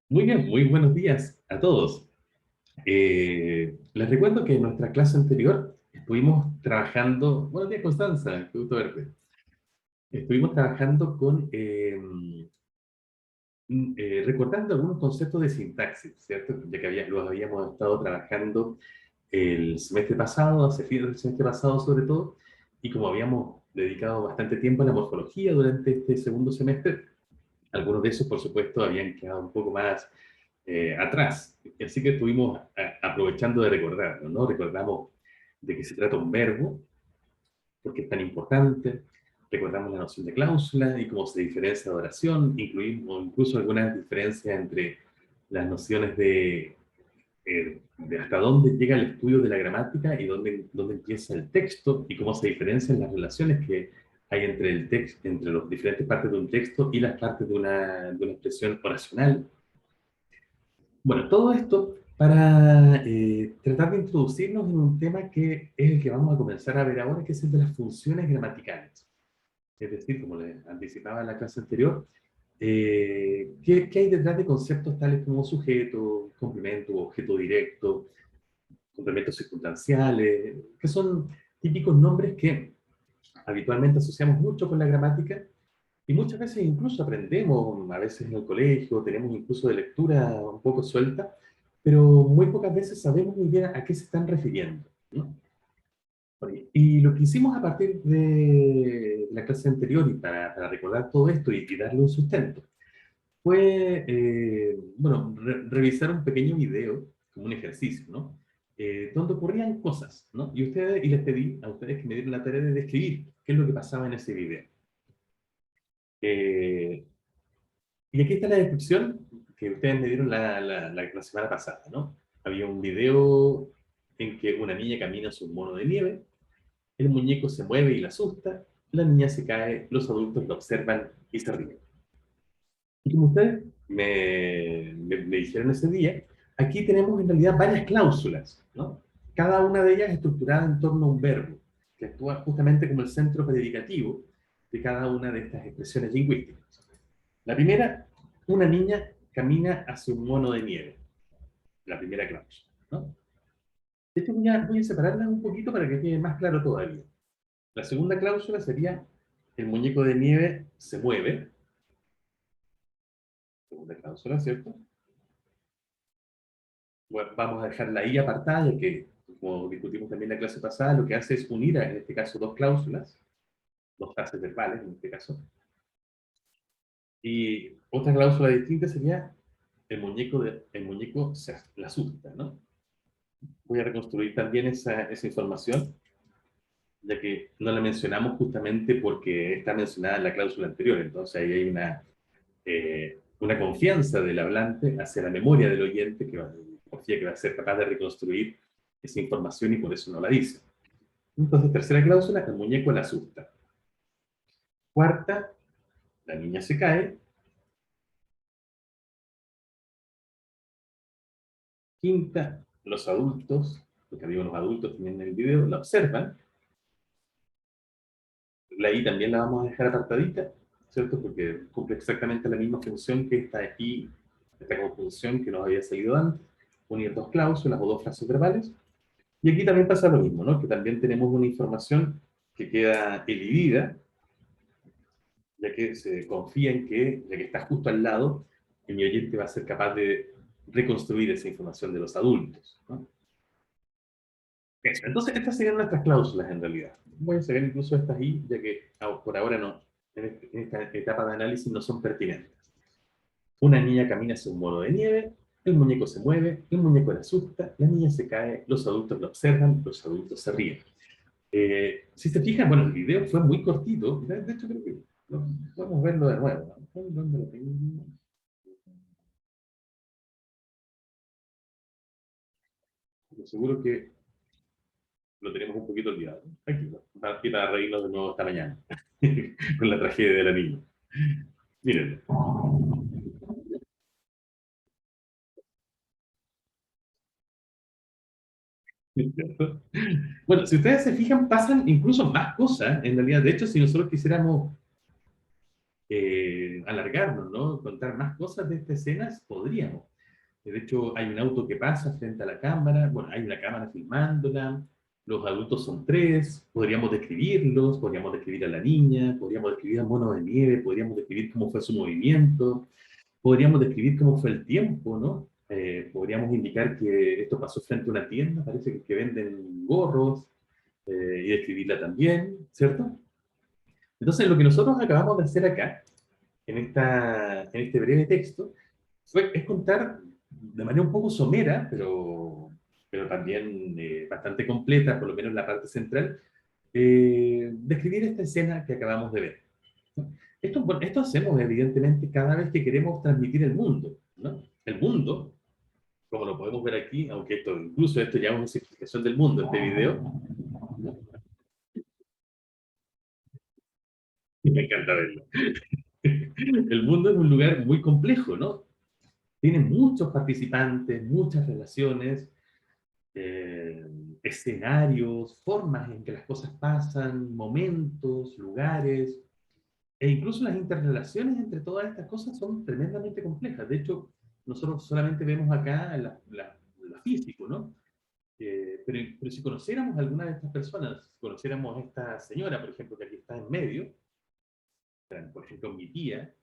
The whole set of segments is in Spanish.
Muy bien, muy buenos días a todos. Les recuerdo que en nuestra clase anterior estuvimos trabajando, buenos días Constanza, qué gusto verte. Estuvimos trabajando con, recordando algunos conceptos de sintaxis, ¿cierto? Ya que los habíamos estado trabajando el semestre pasado, hace fin del semestre pasado sobre todo, y como habíamos dedicado bastante tiempo a la morfología durante este segundo semestre, algunos de esos, por supuesto, habían quedado un poco más atrás. Así que estuvimos aprovechando de recordarlo, ¿no? Recordamos de qué se trata un verbo, por qué es tan importante, recordamos la noción de cláusula y cómo se diferencia de oración, incluimos incluso algunas diferencias entre las nociones de hasta dónde llega el estudio de la gramática y dónde empieza el texto y cómo se diferencian las relaciones que hay entre el texto, entre las diferentes partes de un texto y las partes de una expresión oracional. Bueno, todo esto para tratar de introducirnos en un tema que es el que vamos a comenzar a ver ahora, que es el de las funciones gramaticales. Es decir, como les anticipaba en la clase anterior, ¿qué hay detrás de conceptos tales como sujeto, complemento, objeto directo, complementos circunstanciales, que son típicos nombres que habitualmente asociamos mucho con la gramática y muchas veces incluso aprendemos, a veces en el colegio, tenemos incluso de lectura un poco suelta, pero muy pocas veces sabemos muy bien a qué se están refiriendo, ¿no? Y lo que hicimos a partir de la clase anterior y para recordar todo esto y darle un sustento, fue, bueno, revisar un pequeño video como un ejercicio, ¿no? Donde ocurrían cosas, ¿no? Y les pedí a ustedes que me dieran la tarea de describir qué es lo que pasaba en ese video. Eh, Y aquí está la descripción que ustedes me dieron la semana pasada, ¿no? Había un video en que una niña camina sobre un mono de nieve, el muñeco se mueve y la asusta, la niña se cae, los adultos la observan y se ríen. Y como ustedes me dijeron ese día, aquí tenemos en realidad varias cláusulas, ¿no? Cada una de ellas estructurada en torno a un verbo, que actúa justamente como el centro predicativo de cada una de estas expresiones lingüísticas. La primera, una niña camina hacia un mono de nieve. La primera cláusula, ¿no? De hecho, voy a separarlas un poquito para que quede más claro todavía. La segunda cláusula sería, el muñeco de nieve se mueve. Segunda cláusula, ¿cierto? Bueno, vamos a dejar la I apartada, ya que, como discutimos también en la clase pasada, lo que hace es unir, en este caso, dos cláusulas, dos frases verbales, en este caso. Y otra cláusula distinta sería, el muñeco la asusta, ¿no? Voy a reconstruir también esa información, ya que no la mencionamos justamente porque está mencionada en la cláusula anterior. Entonces ahí hay una confianza del hablante hacia la memoria del oyente confía que va a ser capaz de reconstruir esa información y por eso no la dice. Entonces, tercera cláusula, el muñeco la asusta. Cuarta, la niña se cae. Quinta, los adultos, porque digo los adultos también en el video, la observan. La I también la vamos a dejar apartadita, ¿cierto? Porque cumple exactamente la misma función que esta I, esta conjunción que nos había salido antes, unir dos cláusulas o dos frases verbales. Y aquí también pasa lo mismo, ¿no? Que también tenemos una información que queda elidida, ya que se confía en que, ya que está justo al lado, mi oyente va a ser capaz de reconstruir esa información de los adultos, ¿no? Eso. Entonces, estas serían nuestras cláusulas en realidad. Voy a sacar incluso estas I, ya que por ahora no, en esta etapa de análisis no son pertinentes. Una niña camina hacia un mono de nieve, el muñeco se mueve, el muñeco la asusta, la niña se cae, los adultos la observan, los adultos se ríen. Si se fijan, bueno, el video fue muy cortito, de hecho creo que podemos verlo de nuevo, ¿no? ¿Dónde lo tengo? Seguro que lo tenemos un poquito olvidado. Aquí, ¿no? Para reírnos de nuevo esta mañana, con la tragedia de la niña. Miren. ¿Cierto? Bueno, si ustedes se fijan, pasan incluso más cosas, en realidad. De hecho, si nosotros quisiéramos alargarnos, ¿no? Contar más cosas de estas escenas, podríamos. De hecho, hay un auto que pasa frente a la cámara, bueno, hay una cámara filmándola, los adultos son tres, podríamos describirlos, podríamos describir a la niña, podríamos describir al mono de nieve, podríamos describir cómo fue su movimiento, podríamos describir cómo fue el tiempo, ¿no? Podríamos indicar que esto pasó frente a una tienda, parece que venden gorros, y describirla también, ¿cierto? Entonces, lo que nosotros acabamos de hacer acá, en este breve texto, es contar de manera un poco somera, pero también bastante completa, por lo menos la parte central, describir esta escena que acabamos de ver, ¿no? Bueno, esto hacemos evidentemente cada vez que queremos transmitir el mundo, ¿no? El mundo, como lo podemos ver aquí, aunque incluso esto ya es una simplificación del mundo, este video, me encanta verlo. El mundo es un lugar muy complejo, ¿no? Tiene muchos participantes, muchas relaciones, eh, escenarios, formas en que las cosas pasan, momentos, lugares, e incluso las interrelaciones entre todas estas cosas son tremendamente complejas. De hecho, nosotros solamente vemos acá la físico, ¿no? Pero si conociéramos a alguna de estas personas, si conociéramos a esta señora, por ejemplo, que aquí está en medio, por ejemplo, mi tía,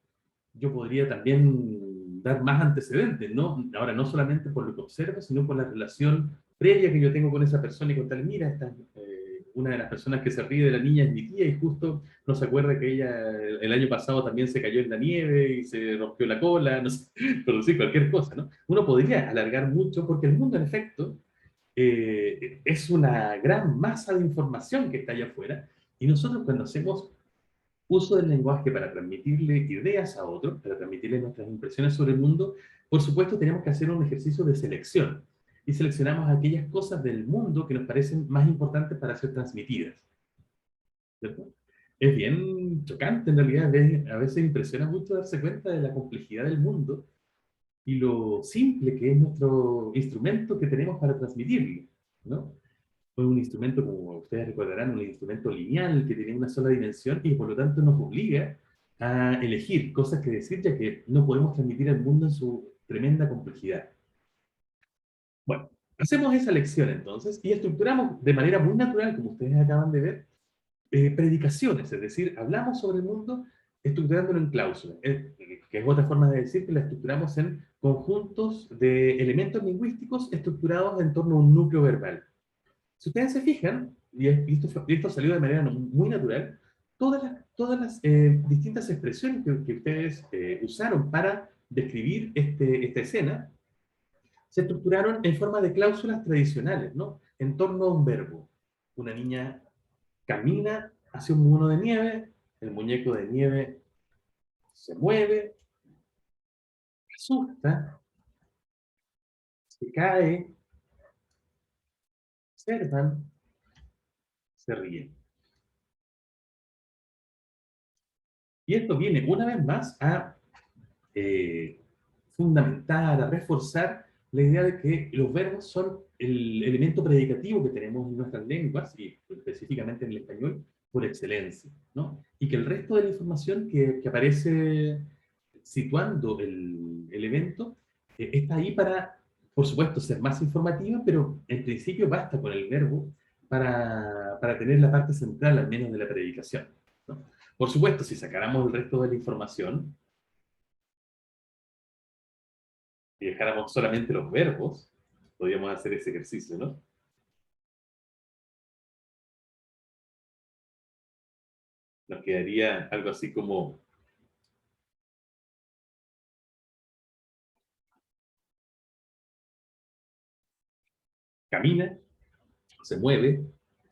yo podría también dar más antecedentes, ¿no? Ahora, no solamente por lo que observo, sino por la relación previa que yo tengo con esa persona y contarle, mira, una de las personas que se ríe de la niña es mi tía y justo no se acuerda que ella el año pasado también se cayó en la nieve y se rompió la cola, no sé, por decir cualquier cosa, ¿no? Uno podría alargar mucho porque el mundo, en efecto, es una gran masa de información que está allá afuera y nosotros cuando hacemos uso del lenguaje para transmitirle ideas a otros, para transmitirle nuestras impresiones sobre el mundo, por supuesto tenemos que hacer un ejercicio de selección. Y seleccionamos aquellas cosas del mundo que nos parecen más importantes para ser transmitidas, ¿cierto? Es bien chocante en realidad, a veces impresiona mucho darse cuenta de la complejidad del mundo y lo simple que es nuestro instrumento que tenemos para transmitirlo, ¿no? Fue un instrumento, como ustedes recordarán, un instrumento lineal que tiene una sola dimensión y por lo tanto nos obliga a elegir cosas que decir, ya que no podemos transmitir al mundo en su tremenda complejidad. Bueno, hacemos esa lección entonces y estructuramos de manera muy natural, como ustedes acaban de ver, predicaciones, es decir, hablamos sobre el mundo estructurándolo en cláusulas, que es otra forma de decir que la estructuramos en conjuntos de elementos lingüísticos estructurados en torno a un núcleo verbal. Si ustedes se fijan, y esto salió de manera muy natural, todas las distintas expresiones que ustedes usaron para describir esta escena se estructuraron en forma de cláusulas tradicionales, ¿no? En torno a un verbo. Una niña camina hacia un mono de nieve, el muñeco de nieve se mueve, asusta, se cae, observan, se ríen. Y esto viene una vez más a eh, fundamentar, a reforzar la idea de que los verbos son el elemento predicativo que tenemos en nuestras lenguas, y específicamente en el español, por excelencia, ¿no? Y que el resto de la información que aparece situando el evento está ahí para, por supuesto, ser más informativa, pero en principio basta con el verbo para tener la parte central, al menos, de la predicación, ¿no? Por supuesto, si sacáramos el resto de la información, y dejáramos solamente los verbos, podríamos hacer ese ejercicio, ¿no? Nos quedaría algo así como camina, se mueve,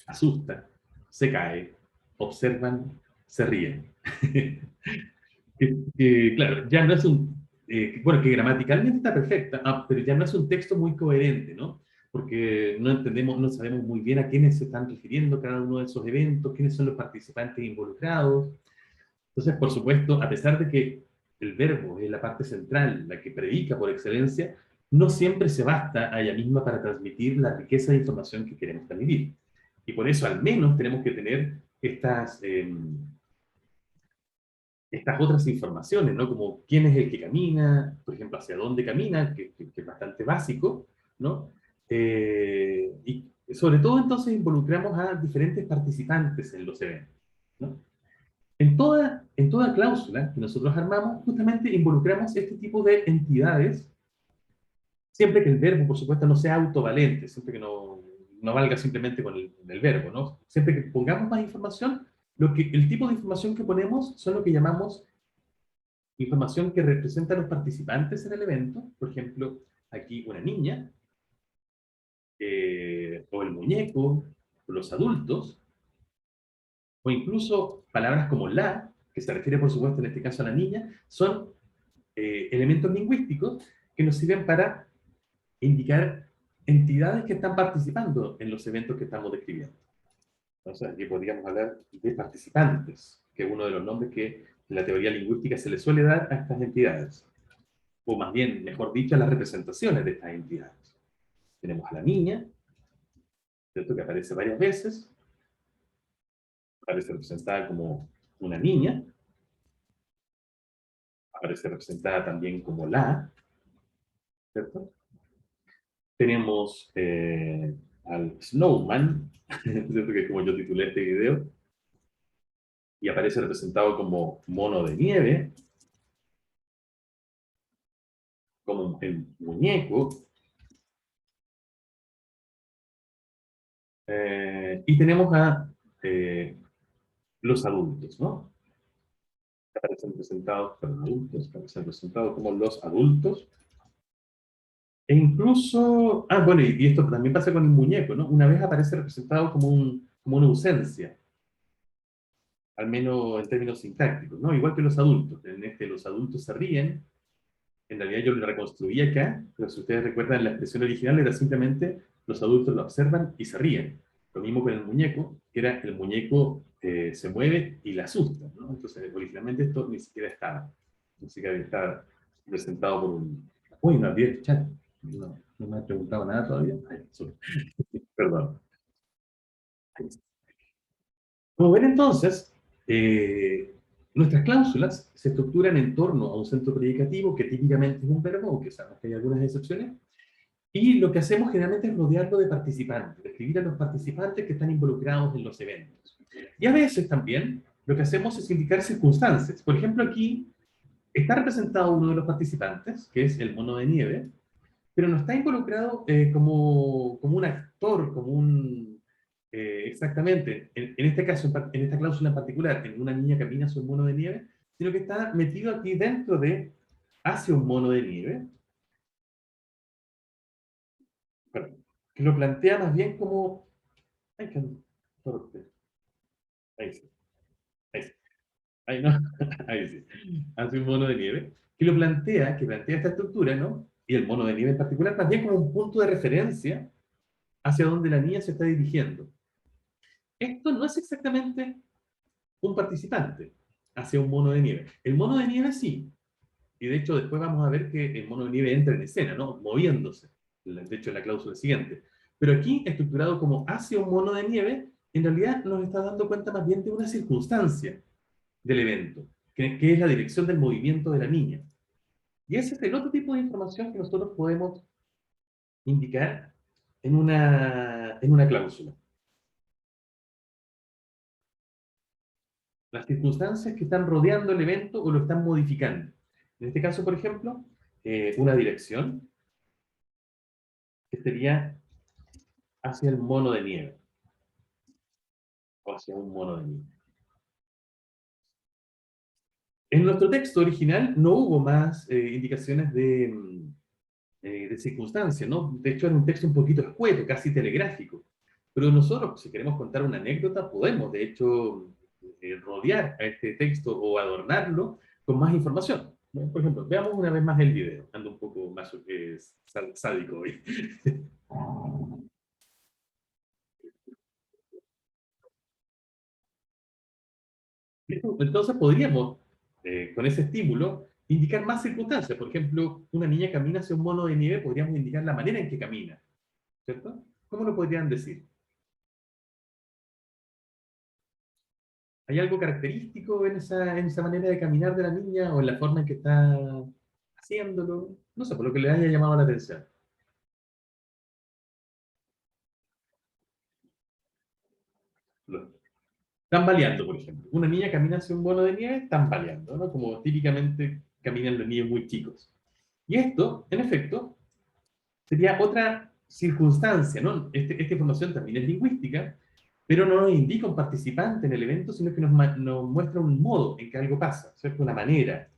asusta, se cae, observan, se ríen. Claro, ya no es bueno, que gramaticalmente está perfecta, pero ya no es un texto muy coherente, ¿no? Porque no entendemos, no sabemos muy bien a quiénes se están refiriendo cada uno de esos eventos, quiénes son los participantes involucrados. Entonces, por supuesto, a pesar de que el verbo es la parte central, la que predica por excelencia, no siempre se basta a ella misma para transmitir la riqueza de información que queremos transmitir. Y por eso al menos tenemos que tener estas otras informaciones, ¿no? Como quién es el que camina, por ejemplo, hacia dónde camina, que es bastante básico, ¿no? Y sobre todo entonces involucramos a diferentes participantes en los eventos, ¿no? En toda cláusula que nosotros armamos, justamente involucramos este tipo de entidades, siempre que el verbo, por supuesto, no sea autovalente, siempre que no valga simplemente con el verbo, ¿no? Siempre que pongamos más información, el tipo de información que ponemos son lo que llamamos información que representa a los participantes en el evento, por ejemplo, aquí una niña, o el muñeco, o los adultos, o incluso palabras como la, que se refiere por supuesto en este caso a la niña, son elementos lingüísticos que nos sirven para indicar entidades que están participando en los eventos que estamos describiendo. Entonces aquí podríamos hablar de participantes, que es uno de los nombres que en la teoría lingüística se le suele dar a estas entidades, o más bien, mejor dicho, a las representaciones de estas entidades. Tenemos a la niña, ¿cierto? Que aparece varias veces, aparece representada como una niña, aparece representada también como la, ¿cierto? Tenemos al Snowman, ¿cierto? Que es como yo titulé este video, y aparece representado como mono de nieve, como el muñeco, y tenemos a los adultos, ¿no? Aparecen representados, perdón, adultos, aparecen representados como los adultos, e incluso, bueno, y esto también pasa con el muñeco, ¿no? Una vez aparece representado como una ausencia, al menos en términos sintácticos, ¿no? Igual que los adultos. En este, los adultos se ríen. En realidad yo lo reconstruí acá, pero si ustedes recuerdan, la expresión original era simplemente los adultos lo observan y se ríen. Lo mismo con el muñeco, que era el muñeco se mueve y le asusta, ¿no? Entonces, originalmente esto ni siquiera estaba. Ni siquiera estaba presentado por un... Uy, no había el chat. No me ha preguntado nada todavía. Ay, perdón. Como ven entonces, nuestras cláusulas se estructuran en torno a un centro predicativo que típicamente es un verbo, aunque sabemos que hay algunas excepciones, y lo que hacemos generalmente es rodearlo de participantes, describir a los participantes que están involucrados en los eventos. Y a veces también lo que hacemos es indicar circunstancias. Por ejemplo, aquí está representado uno de los participantes, que es el mono de nieve, pero no está involucrado como un actor, exactamente, en este caso, en esta cláusula en particular, en una niña camina sobre un mono de nieve, sino que está metido aquí dentro de, hacia un mono de nieve, bueno, que lo plantea más bien como, ay, qué torpe, ahí sí, ahí sí, ahí no, ahí sí, hacia un mono de nieve, que plantea esta estructura, ¿no? Y el mono de nieve en particular, más bien como un punto de referencia hacia donde la niña se está dirigiendo. Esto no es exactamente un participante hacia un mono de nieve. El mono de nieve sí, y de hecho después vamos a ver que el mono de nieve entra en escena, ¿no? Moviéndose, de hecho en la cláusula siguiente. Pero aquí, estructurado como hacia un mono de nieve, en realidad nos está dando cuenta más bien de una circunstancia del evento, que es la dirección del movimiento de la niña. Y ese es el otro tipo de información que nosotros podemos indicar en una cláusula. Las circunstancias que están rodeando el evento o lo están modificando. En este caso, por ejemplo, una dirección que sería hacia el mono de nieve o hacia un mono de nieve. En nuestro texto original no hubo más indicaciones de circunstancia, ¿no? De hecho, era un texto un poquito escueto, casi telegráfico. Pero nosotros, si queremos contar una anécdota, podemos, de hecho, rodear a este texto o adornarlo con más información, ¿no? Por ejemplo, veamos una vez más el video. Ando un poco más sádico hoy. Entonces podríamos, con ese estímulo, indicar más circunstancias. Por ejemplo, una niña camina hacia un mono de nieve, podríamos indicar la manera en que camina, ¿cierto? ¿Cómo lo podrían decir? ¿Hay algo característico en esa manera de caminar de la niña o en la forma en que está haciéndolo? No sé, por lo que le haya llamado la atención. Lo- Tambaleando, por ejemplo. Una niña camina hacia un bono de nieve tambaleando, ¿no? Como típicamente caminan los niños muy chicos. Y esto, en efecto, sería otra circunstancia, ¿no? Esta información también es lingüística, pero no nos indica un participante en el evento, sino que nos muestra un modo en que algo pasa, ¿cierto? Una manera,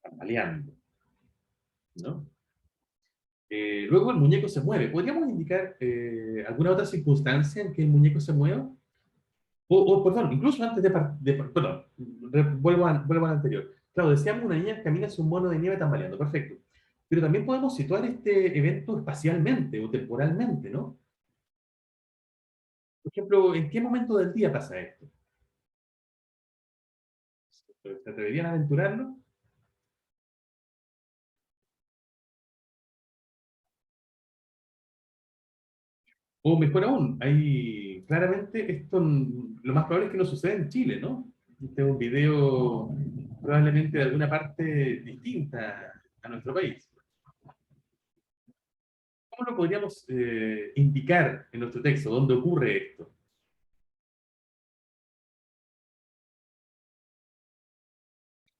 tambaleando, ¿no? Luego el muñeco se mueve. ¿Podríamos indicar alguna otra circunstancia en que el muñeco se mueva? Perdón, incluso antes perdón, vuelvo al anterior. Claro, decíamos una niña que camina hacia un mono de nieve tambaleando, perfecto. Pero también podemos situar este evento espacialmente o temporalmente, ¿no? Por ejemplo, ¿en qué momento del día pasa esto? ¿Se atreverían a aventurarlo? O mejor aún, hay claramente esto, lo más probable es que no suceda en Chile, ¿no? Este es un video probablemente de alguna parte distinta a nuestro país. ¿Cómo lo podríamos indicar en nuestro texto? ¿Dónde ocurre esto?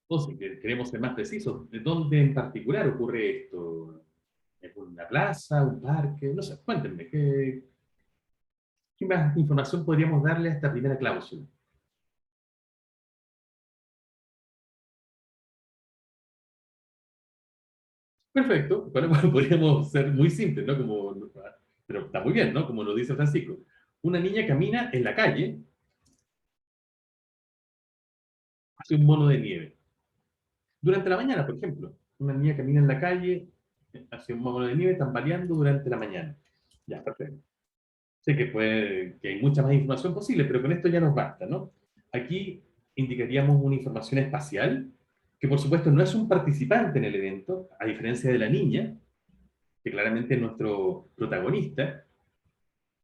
O si queremos ser más precisos, ¿de dónde en particular ocurre esto? ¿En una plaza, un parque? No sé, cuéntenme, ¿qué más información podríamos darle a esta primera cláusula? Perfecto, bueno, podríamos ser muy simples, ¿no? Pero está muy bien, ¿no? Como lo dice Francisco. Una niña camina en la calle hacia un mono de nieve. Durante la mañana, por ejemplo. Una niña camina en la calle hacia un mono de nieve tambaleando durante la mañana. Ya, perfecto. Sé que hay mucha más información posible, pero con esto ya nos basta, ¿no? Aquí indicaríamos una información espacial, que por supuesto no es un participante en el evento, a diferencia de la niña, que claramente es nuestro protagonista,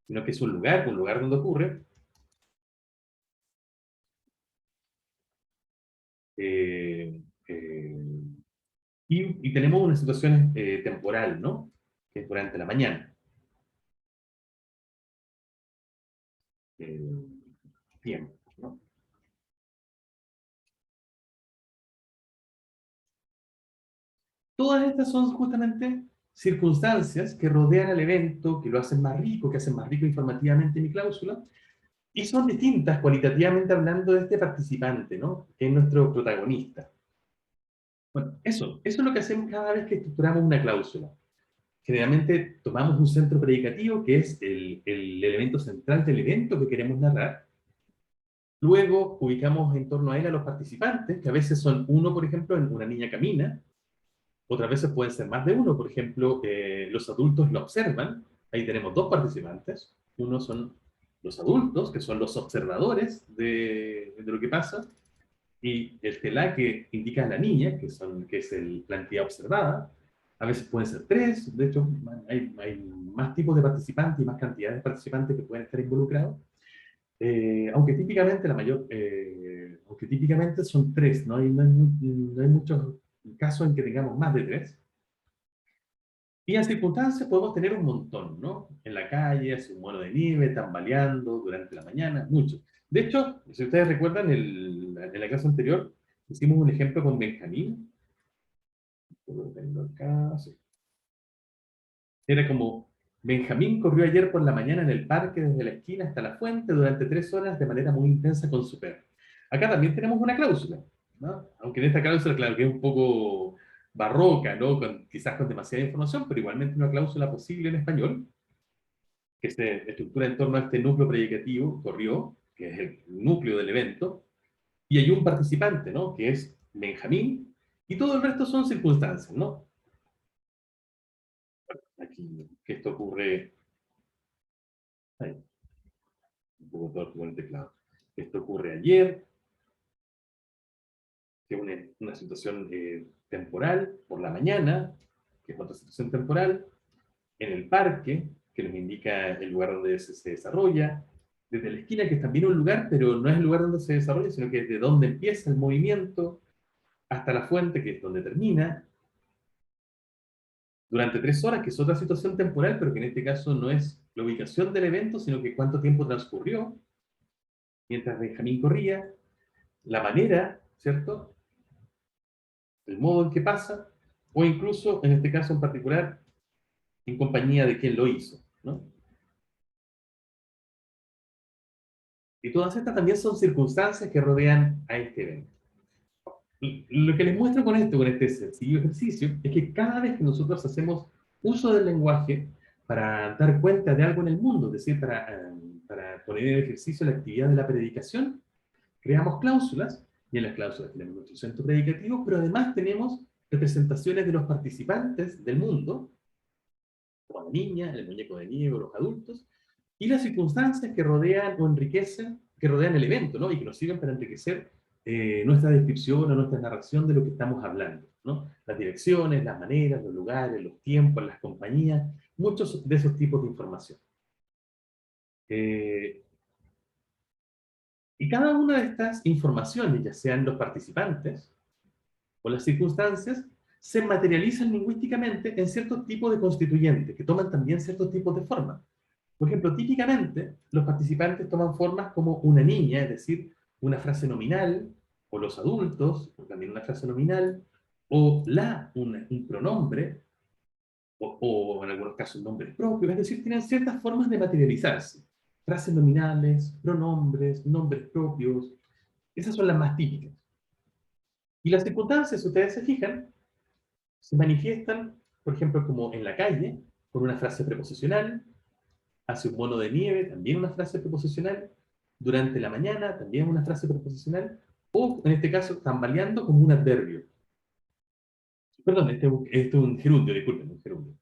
sino que es un lugar donde ocurre. Eh, eh, y tenemos una situación temporal, ¿no? Que es durante la mañana. Eh, tiempo, ¿no? Todas estas son justamente circunstancias que rodean al evento, que lo hacen más rico, que hacen más rico informativamente mi cláusula, y son distintas cualitativamente hablando de este participante, ¿no? Que es nuestro protagonista. Bueno, eso es lo que hacemos cada vez que estructuramos una cláusula. Generalmente tomamos un centro predicativo, que es el elemento central del evento que queremos narrar. Luego ubicamos en torno a él a los participantes, que a veces son uno, por ejemplo, en una niña camina, otras veces pueden ser más de uno, por ejemplo, los adultos lo observan, ahí tenemos dos participantes, uno son los adultos, que son los observadores de lo que pasa, y el telá que indica a la niña, que es la entidad observada, a veces pueden ser tres, de hecho hay más tipos de participantes y más cantidades de participantes que pueden estar involucrados, aunque típicamente son tres, no hay muchos casos en que tengamos más de tres. Y en circunstancias podemos tener un montón, ¿no? En la calle, hace un mono de nieve, tambaleando durante la mañana, muchos. De hecho, si ustedes recuerdan, en la clase anterior hicimos un ejemplo con Benjamín. Lo tengo acá, sí. Era como, Benjamín corrió ayer por la mañana en el parque desde la esquina hasta la fuente durante 3 horas de manera muy intensa con su perro. Acá también tenemos una cláusula, ¿no? Aunque en esta cláusula, claro, que es un poco barroca, ¿no? Quizás con demasiada información, pero igualmente una cláusula posible en español, que se estructura en torno a este núcleo predicativo, corrió, que es el núcleo del evento, y hay un participante, ¿no? Que es Benjamín, y todo el resto son circunstancias, ¿no? Aquí, que esto ocurre, ahí, un poco torpe con el teclado. Esto ocurre ayer, que es una situación temporal, por la mañana, que es otra situación temporal, en el parque, que nos indica el lugar donde se desarrolla, desde la esquina, que es también un lugar, pero no es el lugar donde se desarrolla, sino que es de donde empieza el movimiento hasta la fuente, que es donde termina, durante 3 horas, que es otra situación temporal, pero que en este caso no es la ubicación del evento, sino que cuánto tiempo transcurrió mientras Benjamín corría, la manera, ¿cierto? El modo en que pasa, o incluso, en este caso en particular, en compañía de quien lo hizo, ¿no? Y todas estas también son circunstancias que rodean a este evento. Lo que les muestro con este sencillo ejercicio, es que cada vez que nosotros hacemos uso del lenguaje para dar cuenta de algo en el mundo, es decir, para poner en ejercicio la actividad de la predicación, creamos cláusulas, y en las cláusulas tenemos nuestro centro predicativo, pero además tenemos representaciones de los participantes del mundo, como la niña, el muñeco de nieve, los adultos, y las circunstancias que rodean o enriquecen, que rodean el evento, ¿no? Y que nos sirven para enriquecer nuestra descripción o nuestra narración de lo que estamos hablando, ¿no? Las direcciones, las maneras, los lugares, los tiempos, las compañías, muchos de esos tipos de información. Eh, y cada una de estas informaciones, ya sean los participantes o las circunstancias, se materializan lingüísticamente en ciertos tipos de constituyentes, que toman también ciertos tipos de formas. Por ejemplo, típicamente los participantes toman formas como una niña, es decir, una frase nominal, o los adultos, o también una frase nominal, o un pronombre, o en algunos casos nombres propios, es decir, tienen ciertas formas de materializarse. Frases nominales, pronombres, nombres propios, esas son las más típicas. Y las circunstancias, si ustedes se fijan, se manifiestan, por ejemplo, como en la calle, con una frase preposicional, hace un mono de nieve, también una frase preposicional, durante la mañana, también una frase preposicional, o en este caso, tambaleando como un adverbio. Perdón, este es un gerundio, disculpen, un gerundio.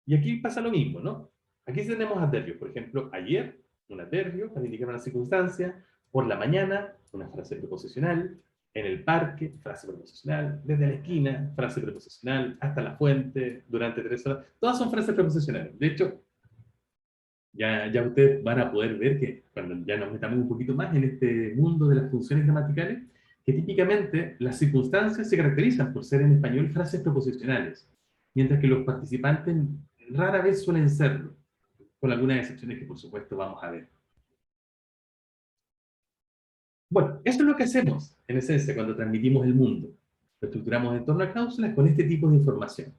Y aquí pasa lo mismo, ¿no? Aquí tenemos adverbios, por ejemplo, ayer, un adverbio para indicar una circunstancia, por la mañana, una frase preposicional, en el parque, frase preposicional, desde la esquina, frase preposicional, hasta la fuente, durante 3 horas, todas son frases preposicionales. De hecho, ya ustedes van a poder ver que cuando ya nos metamos un poquito más en este mundo de las funciones gramaticales, que típicamente las circunstancias se caracterizan por ser en español frases preposicionales, mientras que los participantes rara vez suelen serlo, con algunas excepciones que por supuesto vamos a ver. Bueno, eso es lo que hacemos, en esencia, cuando transmitimos el mundo. Lo estructuramos en torno a cláusulas con este tipo de información.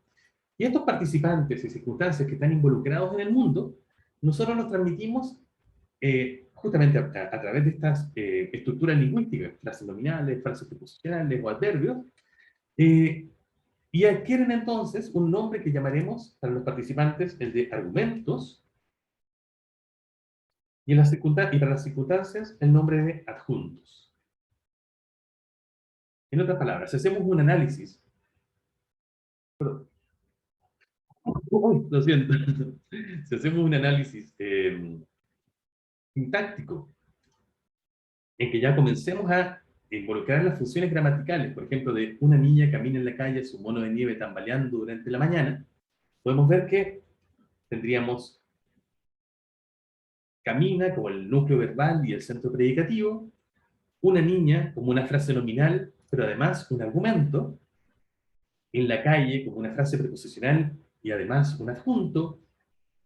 Y estos participantes y circunstancias que están involucrados en el mundo, nosotros los transmitimos justamente a través de estas estructuras lingüísticas, frases nominales, frases preposicionales o adverbios, eh, y adquieren entonces un nombre que llamaremos para los participantes el de argumentos, y para las circunstancias el nombre de adjuntos. En otras palabras, si hacemos un análisis, perdón, lo siento, si hacemos un análisis sintáctico en que ya comencemos a involucrar las funciones gramaticales, por ejemplo, de una niña camina en la calle, su mono de nieve tambaleando durante la mañana, podemos ver que tendríamos camina como el núcleo verbal y el centro predicativo, una niña como una frase nominal, pero además un argumento, en la calle como una frase preposicional y además un adjunto,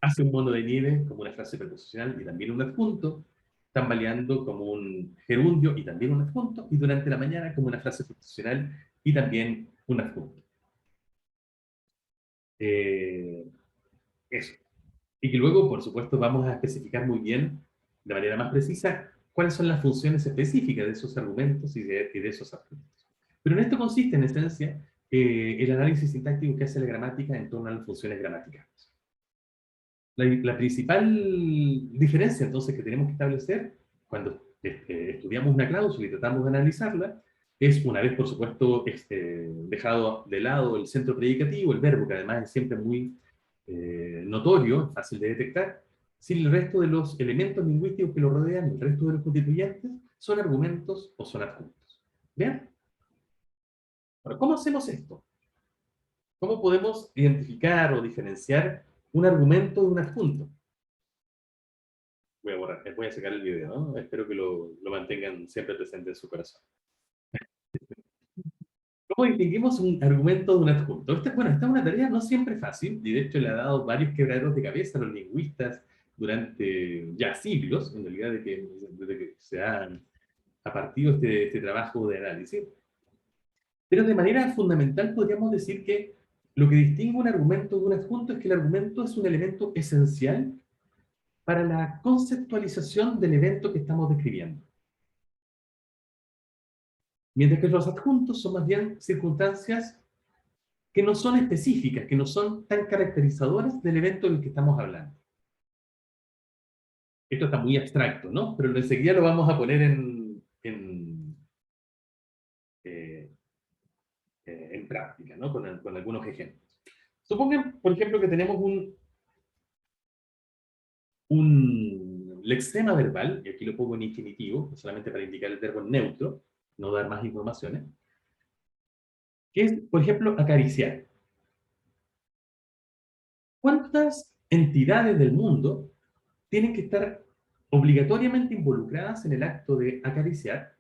hace un mono de nieve como una frase preposicional y también un adjunto, tambaleando como un gerundio y también un adjunto, y durante la mañana como una frase preposicional y también un adjunto. Eh, Eso. Y que luego, por supuesto, vamos a especificar muy bien, de manera más precisa, cuáles son las funciones específicas de esos argumentos y de esos adjuntos. Pero en esto consiste, en esencia, el análisis sintáctico que hace la gramática en torno a las funciones gramaticales. La principal diferencia, entonces, que tenemos que establecer cuando estudiamos una cláusula y tratamos de analizarla, es, una vez, por supuesto, dejado de lado el centro predicativo, el verbo, que además es siempre muy notorio, fácil de detectar, si el resto de los elementos lingüísticos que lo rodean, el resto de los constituyentes, son argumentos o son adjuntos. ¿Bien? Ahora, ¿cómo hacemos esto? ¿Cómo podemos identificar o diferenciar un argumento de un adjunto? Voy a borrar, voy a sacar el video, ¿no? Espero que lo mantengan siempre presente en su corazón. ¿Cómo distinguimos un argumento de un adjunto? Bueno, esta es una tarea no siempre fácil, y de hecho le ha dado varios quebraderos de cabeza a los lingüistas durante ya siglos, en realidad desde que se ha partido este trabajo de análisis. Pero de manera fundamental podríamos decir que lo que distingue un argumento de un adjunto es que el argumento es un elemento esencial para la conceptualización del evento que estamos describiendo. Mientras que los adjuntos son más bien circunstancias que no son específicas, que no son tan caracterizadoras del evento del que estamos hablando. Esto está muy abstracto, ¿no? Pero enseguida lo vamos a poner eh, en práctica, ¿no? Con algunos ejemplos. Supongan, por ejemplo, que tenemos un lexema verbal, y aquí lo pongo en infinitivo, solamente para indicar el verbo neutro, no dar más informaciones, que es, por ejemplo, acariciar. ¿Cuántas entidades del mundo tienen que estar obligatoriamente involucradas en el acto de acariciar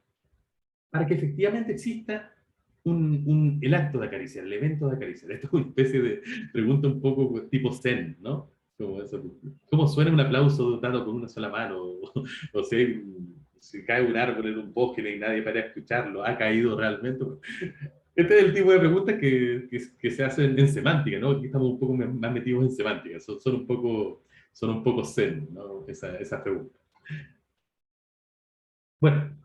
para que efectivamente exista el acto de acariciar, el evento de acariciar? Esto es una especie de pregunta un poco tipo zen, ¿no? Como eso, ¿cómo suena un aplauso dado con una sola mano? O sea, si cae un árbol en un bosque y no hay nadie para escucharlo, ¿ha caído realmente? Este es el tipo de preguntas que se hacen en semántica, ¿no? Aquí estamos un poco más metidos en semántica, son un poco zen, ¿no? Esa pregunta. Bueno,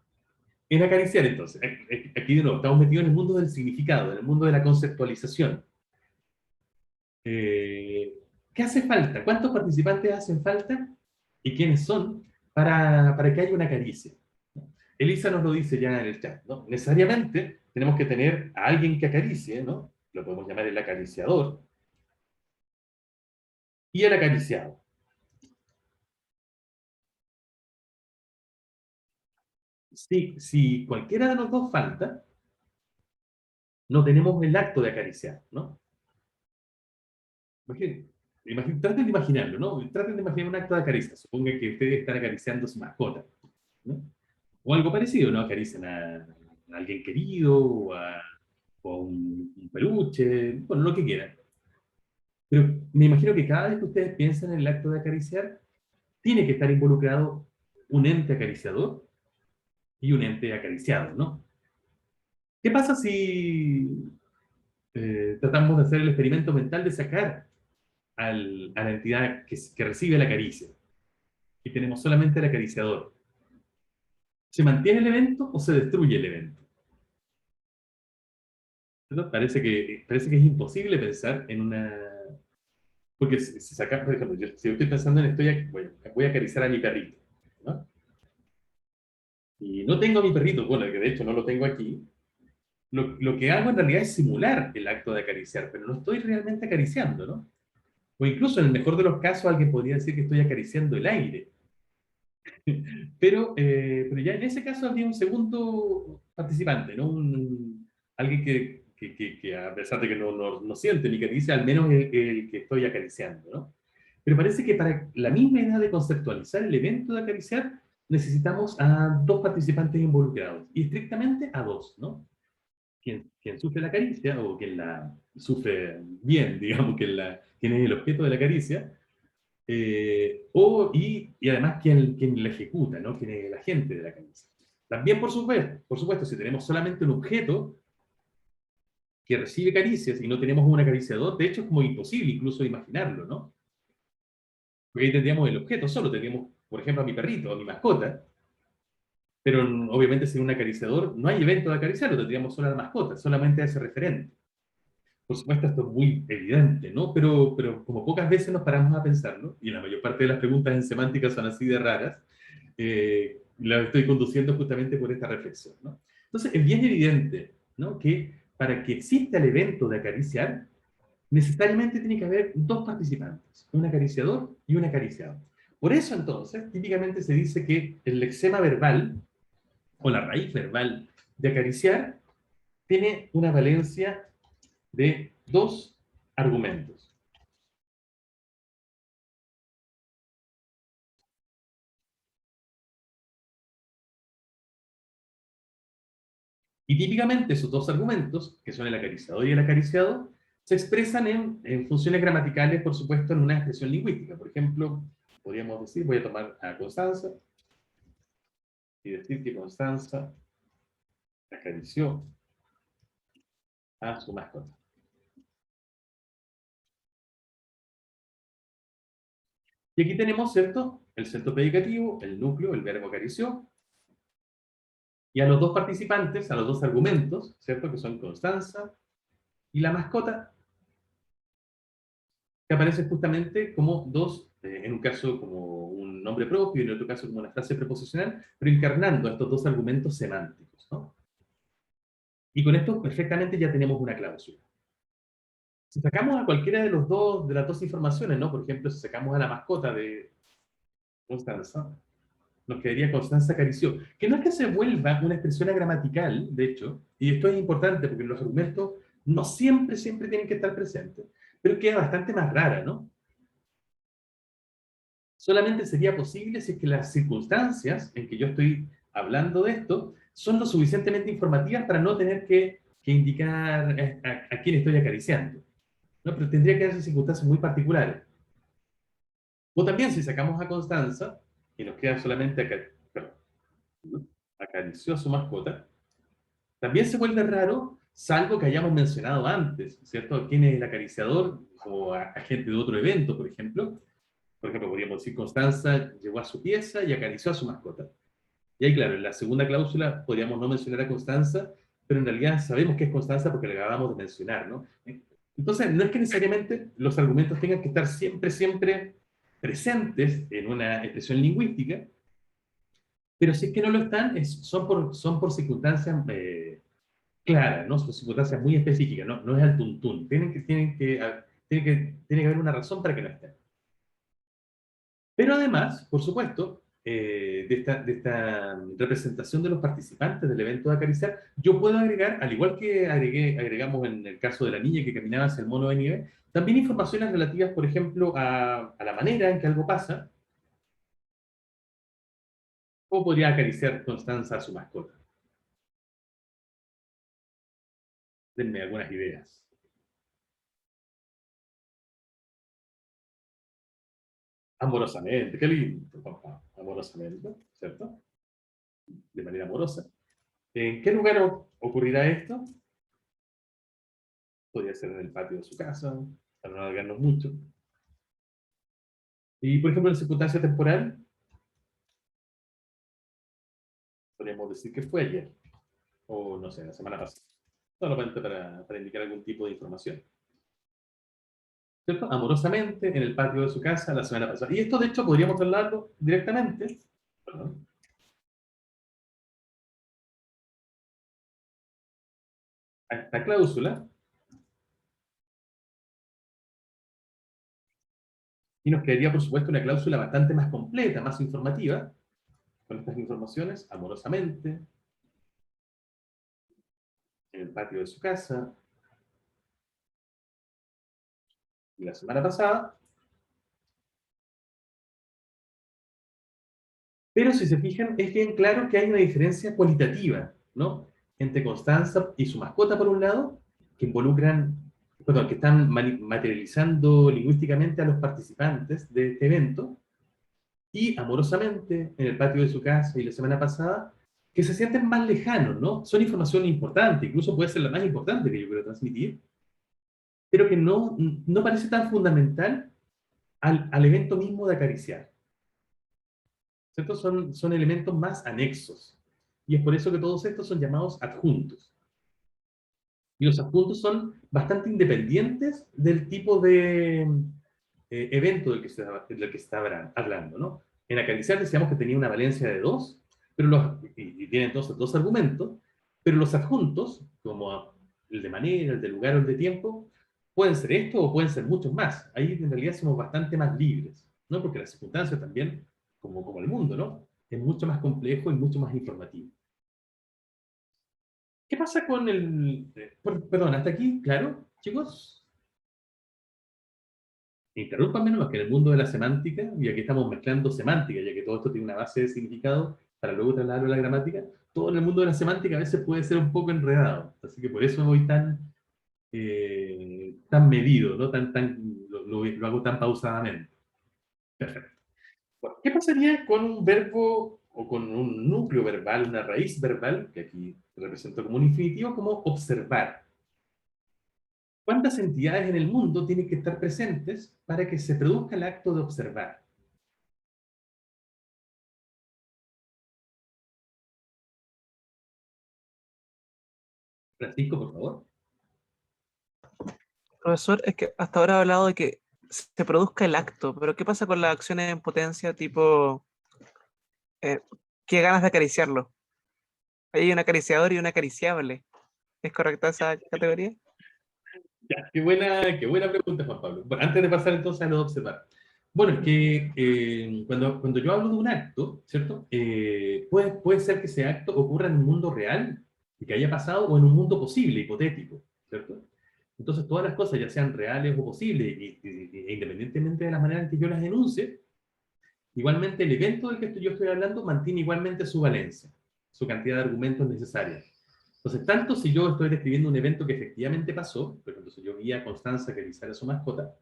en acariciar entonces, aquí de nuevo, estamos metidos en el mundo del significado, en el mundo de la conceptualización. Eh, ¿Qué hace falta? ¿Cuántos participantes hacen falta? ¿Y quiénes son para que haya una caricia? Elisa nos lo dice ya en el chat, ¿no? Necesariamente tenemos que tener a alguien que acaricie, ¿no? Lo podemos llamar el acariciador, y el acariciado. Si cualquiera de los dos falta, no tenemos el acto de acariciar, ¿no? Traten de imaginarlo, ¿no? Traten de imaginar un acto de acaricia. Supongan que ustedes están acariciando a su mascota, ¿no? O algo parecido, ¿no? Acarician a alguien querido, o a un peluche, bueno, lo que quieran. Pero me imagino que cada vez que ustedes piensan en el acto de acariciar, tiene que estar involucrado un ente acariciador y un ente acariciado, ¿no? ¿Qué pasa si tratamos de hacer el experimento mental de sacar a la entidad que recibe la caricia y tenemos solamente el acariciador? ¿Se mantiene el evento o se destruye el evento? ¿No? Parece que es imposible pensar en una... Porque si sacar, por ejemplo, si yo estoy pensando en voy a acariciar a mi perrito, ¿no? Y no tengo a mi perrito, bueno, que de hecho no lo tengo aquí, lo que hago en realidad es simular el acto de acariciar, pero no estoy realmente acariciando, ¿no? O incluso en el mejor de los casos alguien podría decir que estoy acariciando el aire. Pero ya en ese caso habría un segundo participante, ¿no? Alguien que a pesar de que no siente ni caricia, al menos el que estoy acariciando, ¿no? Pero parece que para la misma edad de conceptualizar el evento de acariciar, necesitamos a dos participantes involucrados, y estrictamente a dos, ¿no? Quien sufre la caricia, o quien la sufre bien, digamos, quien es el objeto de la caricia, y además quien la ejecuta, ¿no? Quien es el agente de la caricia. También, por supuesto, si tenemos solamente un objeto que recibe caricias y no tenemos un acariciador, de hecho es como imposible incluso imaginarlo, ¿no? Porque ahí tendríamos el objeto solo, tendríamos, por ejemplo, a mi perrito, a mi mascota, pero obviamente sin un acariciador no hay evento de acariciarlo, tendríamos solo a la mascota, solamente a ese referente. Por supuesto, esto es muy evidente, ¿no? Pero como pocas veces nos paramos a pensarlo, y la mayor parte de las preguntas en semántica son así de raras, las estoy conduciendo justamente por esta reflexión, ¿no? Entonces, es bien evidente, ¿no? Que para que exista el evento de acariciar, necesariamente tiene que haber dos participantes, un acariciador y un acariciado. Por eso, entonces, típicamente se dice que el lexema verbal, o la raíz verbal de acariciar, tiene una valencia de dos argumentos. Y típicamente esos dos argumentos, que son el acariciador y el acariciado, se expresan en funciones gramaticales, por supuesto, en una expresión lingüística. Por ejemplo, podríamos decir, voy a tomar a Constanza y decir que Constanza acarició a su mascota. Y aquí tenemos, ¿cierto? El centro predicativo, el núcleo, el verbo acarició, y a los dos participantes, a los dos argumentos, ¿cierto? Que son Constanza y la mascota, que aparecen justamente como dos, en un caso como un nombre propio y en otro caso como una frase preposicional, pero encarnando estos dos argumentos semánticos, ¿no? Y con esto perfectamente ya tenemos una cláusula. Si sacamos a cualquiera de los dos, de las dos informaciones, ¿no? Por ejemplo, si sacamos a la mascota de Constanza, nos quedaría Constanza acarició, que no es que se vuelva una expresión gramatical, de hecho, y esto es importante porque los argumentos no siempre, siempre tienen que estar presentes, pero queda bastante más rara, ¿no? Solamente sería posible si es que las circunstancias en que yo estoy hablando de esto son lo suficientemente informativas para no tener que indicar a quién estoy acariciando, ¿no? Pero tendría que haber circunstancias muy particulares. O también si sacamos a Constanza y nos queda solamente acarició a su mascota, también se vuelve raro, salvo que hayamos mencionado antes, ¿cierto? ¿Quién es el acariciador? O agente de otro evento, por ejemplo. Por ejemplo, podríamos decir, Constanza llegó a su pieza y acarició a su mascota. Y ahí, claro, en la segunda cláusula podríamos no mencionar a Constanza, pero en realidad sabemos que es Constanza porque la acabamos de mencionar, ¿no? Entonces, no es que necesariamente los argumentos tengan que estar siempre, siempre presentes en una expresión lingüística, pero si es que no lo están, son por circunstancias claras, ¿no? Son circunstancias muy específicas, ¿no? No es al tuntún. Tiene que haber una razón para que no estén. Pero además, por supuesto, de esta representación de los participantes del evento de acariciar, yo puedo agregar, al igual que agregamos en el caso de la niña que caminaba hacia el mono de nieve, también informaciones relativas, por ejemplo, a la manera en que algo pasa, o podría acariciar Constanza a su mascota. Denme algunas ideas. Amorosamente, qué lindo, papá. Amorosamente, ¿cierto? De manera amorosa. ¿En qué lugar ocurrirá esto? Podría ser en el patio de su casa, para no alargarnos mucho. Y, por ejemplo, en circunstancia temporal, podríamos decir que fue ayer, o no sé, la semana pasada, solamente para indicar algún tipo de información. ¿Cierto? Amorosamente, en el patio de su casa, la semana pasada. Y esto, de hecho, podríamos trasladarlo directamente, perdón, a esta cláusula, y nos quedaría, por supuesto, una cláusula bastante más completa, más informativa, con estas informaciones, amorosamente, en el patio de su casa, y la semana pasada. Pero si se fijan, es bien claro que hay una diferencia cualitativa, ¿no? Entre Constanza y su mascota, por un lado, que involucran, perdón, que están materializando lingüísticamente a los participantes de este evento, y amorosamente, en el patio de su casa y la semana pasada, que se sienten más lejanos, ¿no? Son información importante, incluso puede ser la más importante que yo quiero transmitir, pero que no parece tan fundamental al evento mismo de acariciar. ¿Cierto? Son elementos más anexos. Y es por eso que todos estos son llamados adjuntos. Y los adjuntos son bastante independientes del tipo de evento del que está hablando, ¿no? En acariciar decíamos que tenía una valencia de 2, y tiene entonces dos argumentos, pero los adjuntos, como el de manera, el de lugar o el de tiempo, pueden ser estos o pueden ser muchos más. Ahí en realidad somos bastante más libres, ¿no? Porque las circunstancias también, como el mundo, ¿no? Es mucho más complejo y mucho más informativo. ¿Qué pasa con el... perdón, hasta aquí, claro, chicos? Interrúlpanme nomás que en el mundo de la semántica, y aquí estamos mezclando semántica, ya que todo esto tiene una base de significado para luego trasladarlo a la gramática, todo en el mundo de la semántica a veces puede ser un poco enredado. Así que por eso voy tan medido, ¿no? Lo hago tan pausadamente. Perfecto. Bueno, ¿qué pasaría con un verbo o con un núcleo verbal, una raíz verbal, que aquí represento como un infinitivo, como observar? ¿Cuántas entidades en el mundo tienen que estar presentes para que se produzca el acto de observar? Francisco, por favor. Profesor, es que hasta ahora ha hablado de que se produzca el acto, pero ¿qué pasa con las acciones en potencia tipo, eh, qué ganas de acariciarlo? Hay un acariciador y un acariciable. ¿Es correcta esa categoría? Ya, qué buena pregunta, Juan Pablo. Bueno, antes de pasar entonces a lo de observar. Bueno, es que cuando yo hablo de un acto, ¿cierto? Puede ser que ese acto ocurra en un mundo real y que haya pasado o en un mundo posible, hipotético, ¿cierto? Entonces, todas las cosas, ya sean reales o posibles, e independientemente de la manera en que yo las enuncie, igualmente el evento del que yo estoy hablando mantiene igualmente su valencia, su cantidad de argumentos necesarios. Entonces, tanto si yo estoy describiendo un evento que efectivamente pasó, por ejemplo, si yo vi a Constanza acariciar a su mascota,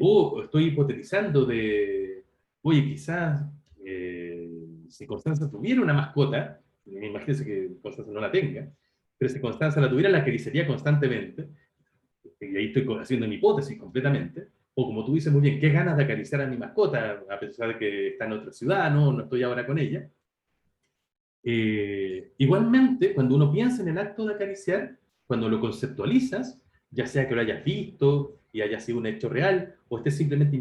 o estoy hipotetizando oye, quizás si Constanza tuviera una mascota, imagínense que Constanza no la tenga, pero si Constanza la tuviera, la acariciaría constantemente, y ahí estoy haciendo mi hipótesis completamente, o como tú dices muy bien, qué ganas de acariciar a mi mascota, a pesar de que está en otra ciudad, no estoy ahora con ella. Igualmente, cuando uno piensa en el acto de acariciar, cuando lo conceptualizas, ya sea que lo hayas visto y haya sido un hecho real, o estés simplemente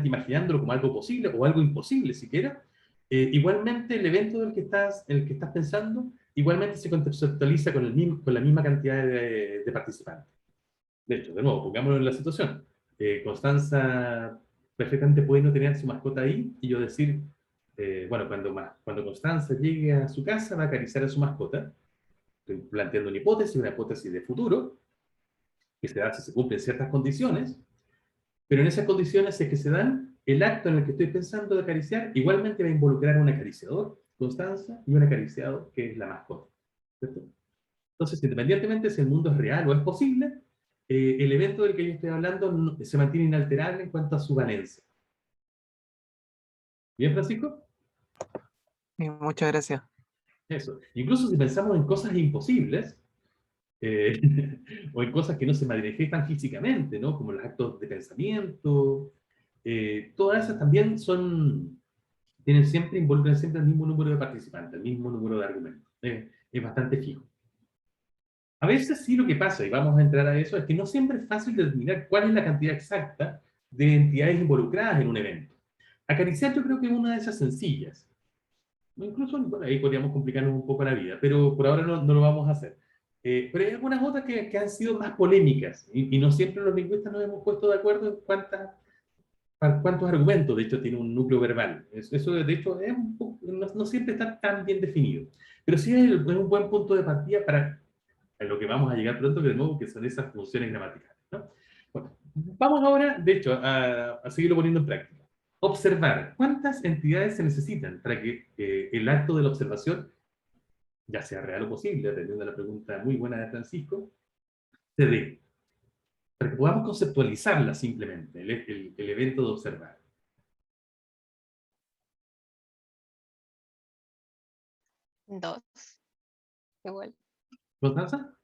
imaginándolo como algo posible o algo imposible siquiera, igualmente el evento en el que estás pensando, igualmente se conceptualiza con la misma cantidad de participantes. De hecho, de nuevo, pongámonos en la situación. Constanza perfectamente puede no tener su mascota ahí y yo decir, bueno, cuando Constanza llegue a su casa va a acariciar a su mascota. Estoy planteando una hipótesis de futuro, que se da si se cumplen ciertas condiciones, pero en esas condiciones, si es que se dan, el acto en el que estoy pensando de acariciar igualmente va a involucrar a un acariciador, Constanza, y un acariciado, que es la mascota. ¿Cierto? Entonces, independientemente si el mundo es real o es posible, el evento del que yo estoy hablando se mantiene inalterable en cuanto a su valencia. ¿Bien, Francisco? Muchas gracias. Eso. Incluso si pensamos en cosas imposibles, eh, o en cosas que no se manifiestan físicamente, ¿no? Como los actos de pensamiento, todas esas también involucran siempre el mismo número de participantes, el mismo número de argumentos. Es bastante fijo. A veces sí lo que pasa, y vamos a entrar a eso, es que no siempre es fácil determinar cuál es la cantidad exacta de entidades involucradas en un evento. Acariciar yo creo que es una de esas sencillas. Incluso bueno, ahí podríamos complicarnos un poco la vida, pero por ahora no lo vamos a hacer. Pero hay algunas otras que han sido más polémicas y no siempre los lingüistas nos hemos puesto de acuerdo en cuántos argumentos, de hecho, tiene un núcleo verbal. Eso de hecho, no siempre está tan bien definido. Pero sí es un buen punto de partida para a lo que vamos a llegar pronto, que de nuevo, que son esas funciones gramaticales, ¿no? Bueno, vamos ahora, de hecho, a seguirlo poniendo en práctica. Observar. ¿Cuántas entidades se necesitan para que el acto de la observación, ya sea real o posible, atendiendo a la pregunta muy buena de Francisco, se dé? Para que podamos conceptualizarla simplemente, el evento de observar. Dos, igual. ¿Constanza?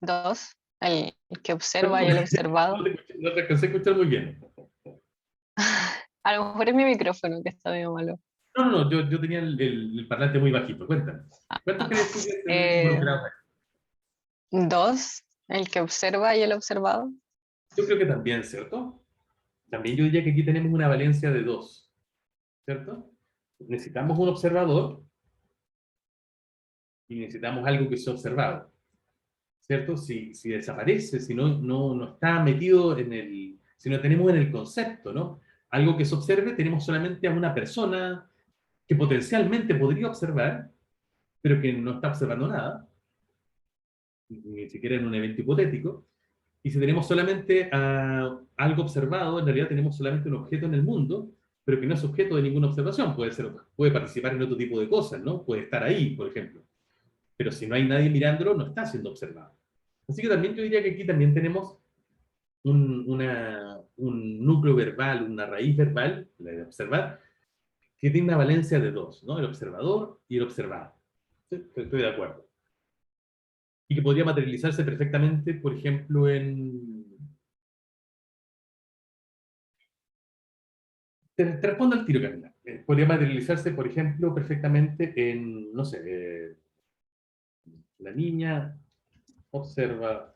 Dos, el que observa y Perdón, el observado. no te alcancé a escuchar muy bien. A lo mejor es mi micrófono que está medio malo. No, yo tenía el parlante muy bajito. Cuéntame. ¿Cuántos crees tú que estén Eh, involucrados ahí? dos, el que observa y el observado. Yo creo que también, ¿cierto? También yo diría que aquí tenemos una valencia de dos, ¿cierto? Necesitamos un observador y necesitamos algo que sea observado, ¿cierto? Si desaparece, si no está metido si no tenemos en el concepto, ¿no? Algo que se observe, tenemos solamente a una persona que potencialmente podría observar, pero que no está observando nada, ni siquiera en un evento hipotético. Y si tenemos solamente algo observado, en realidad tenemos solamente un objeto en el mundo pero que no es objeto de ninguna observación, puede participar en otro tipo de cosas, ¿no? Puede estar ahí, por ejemplo. Pero si no hay nadie mirándolo, no está siendo observado. Así que también yo diría que aquí también tenemos un núcleo verbal, una raíz verbal, la de observar, que tiene una valencia de dos, ¿no? El observador y el observado. ¿Sí? Estoy de acuerdo. Y que podría materializarse perfectamente, por ejemplo, te respondo al tiro, Camila. Podría materializarse, por ejemplo, perfectamente en, no sé, la niña observa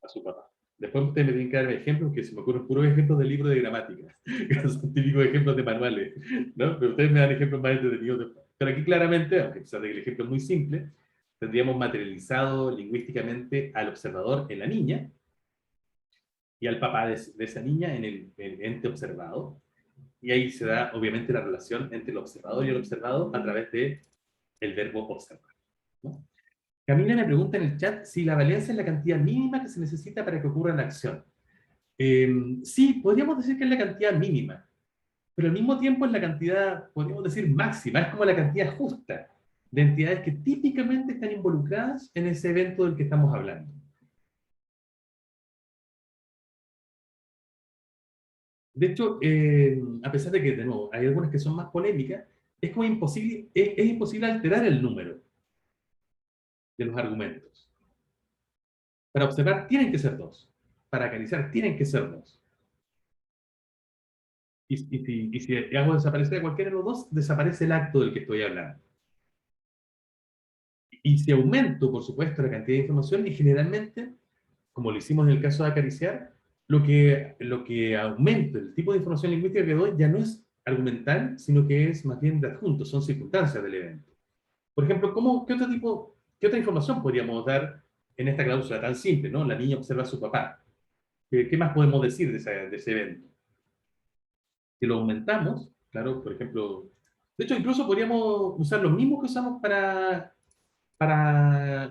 a su papá. Después ustedes me tienen que dar ejemplos, que se me ocurren puros ejemplos de libros de gramática, que son típicos ejemplos de manuales, ¿no? Pero ustedes me dan ejemplos más entretenidos. Pero aquí claramente, aunque a pesar de que el ejemplo es muy simple, tendríamos materializado lingüísticamente al observador en la niña y al papá de esa niña en el ente observado. Y ahí se da, obviamente, la relación entre el observador y el observado a través de el verbo observar, ¿no? Camila me pregunta en el chat si la valencia es la cantidad mínima que se necesita para que ocurra la acción. Sí, podríamos decir que es la cantidad mínima, pero al mismo tiempo es la cantidad, podríamos decir, máxima, es como la cantidad justa de entidades que típicamente están involucradas en ese evento del que estamos hablando. De hecho, a pesar de que, de nuevo, hay algunas que son más polémicas, es como imposible, es imposible alterar el número de los argumentos. Para observar tienen que ser dos, para acariciar tienen que ser dos. Y si hago desaparecer a cualquiera de los dos, desaparece el acto del que estoy hablando. Y si aumento, por supuesto, la cantidad de información, y generalmente, como lo hicimos en el caso de acariciar, lo que aumenta, el tipo de información lingüística que doy, ya no es argumental, sino que es más bien de adjunto, son circunstancias del evento. Por ejemplo, qué otra información podríamos dar en esta cláusula tan simple, ¿no? La niña observa a su papá. ¿Qué más podemos decir de ese evento? Si lo aumentamos, claro, por ejemplo, de hecho, incluso podríamos usar los mismos que usamos para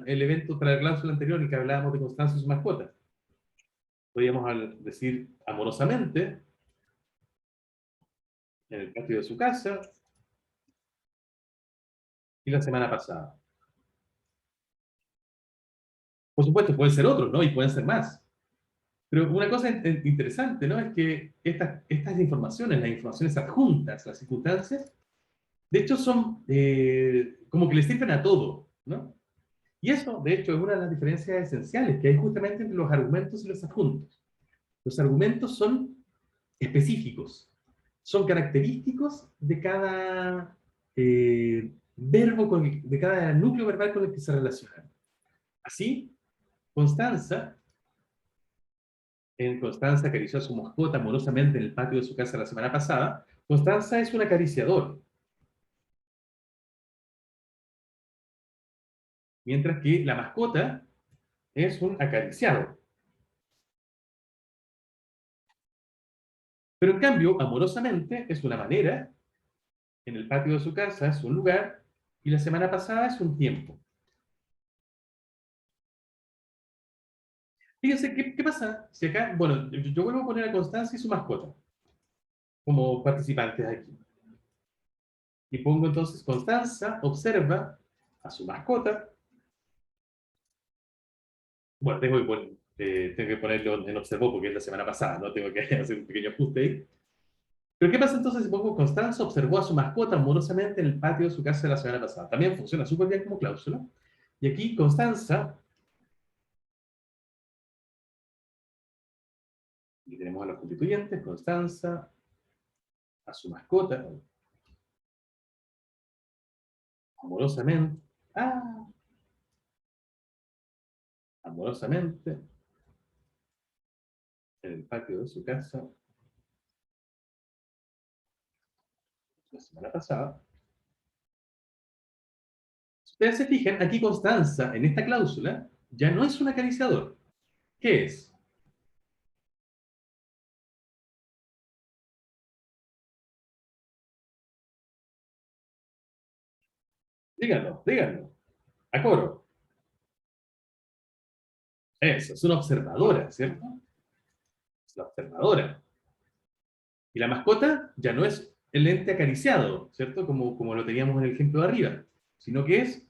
el evento, para la cláusula anterior en que hablábamos de Constanza y su mascota. Podríamos decir amorosamente, en el patio de su casa, y la semana pasada. Por supuesto, pueden ser otros, ¿no? Y pueden ser más. Pero una cosa interesante, ¿no? Es que estas informaciones, las informaciones adjuntas, las circunstancias, de hecho son como que le sirven a todo, ¿no? Y eso, de hecho, es una de las diferencias esenciales que hay justamente entre los argumentos y los adjuntos. Los argumentos son específicos, son característicos de cada verbo, de cada núcleo verbal con el que se relacionan. Así, Constanza, Constanza acarició a su mascota amorosamente en el patio de su casa la semana pasada. Constanza es un acariciador, mientras que la mascota es un acariciado. Pero en cambio, amorosamente es una manera, en el patio de su casa es un lugar, y la semana pasada es un tiempo. Fíjense, ¿qué pasa? Si acá, bueno, yo vuelvo a poner a Constanza y su mascota como participantes aquí. Y pongo entonces, Constanza observa a su mascota. Bueno, tengo que ponerlo en observó porque es la semana pasada, ¿no? Tengo que hacer un pequeño ajuste ahí. Pero ¿qué pasa entonces si pongo Constanza observó a su mascota amorosamente en el patio de su casa la semana pasada? También funciona súper bien como cláusula. Y aquí Constanza, y tenemos a los constituyentes, Constanza, a su mascota, amorosamente, ah, amorosamente, en el patio de su casa la semana pasada. Si ustedes se fijan, aquí Constanza, en esta cláusula, ya no es un acariciador. ¿Qué es? Díganlo, díganlo. A coro. Eso, es una observadora, ¿cierto? Es la observadora. Y la mascota ya no es el ente acariciado, ¿cierto? Como lo teníamos en el ejemplo de arriba, sino que es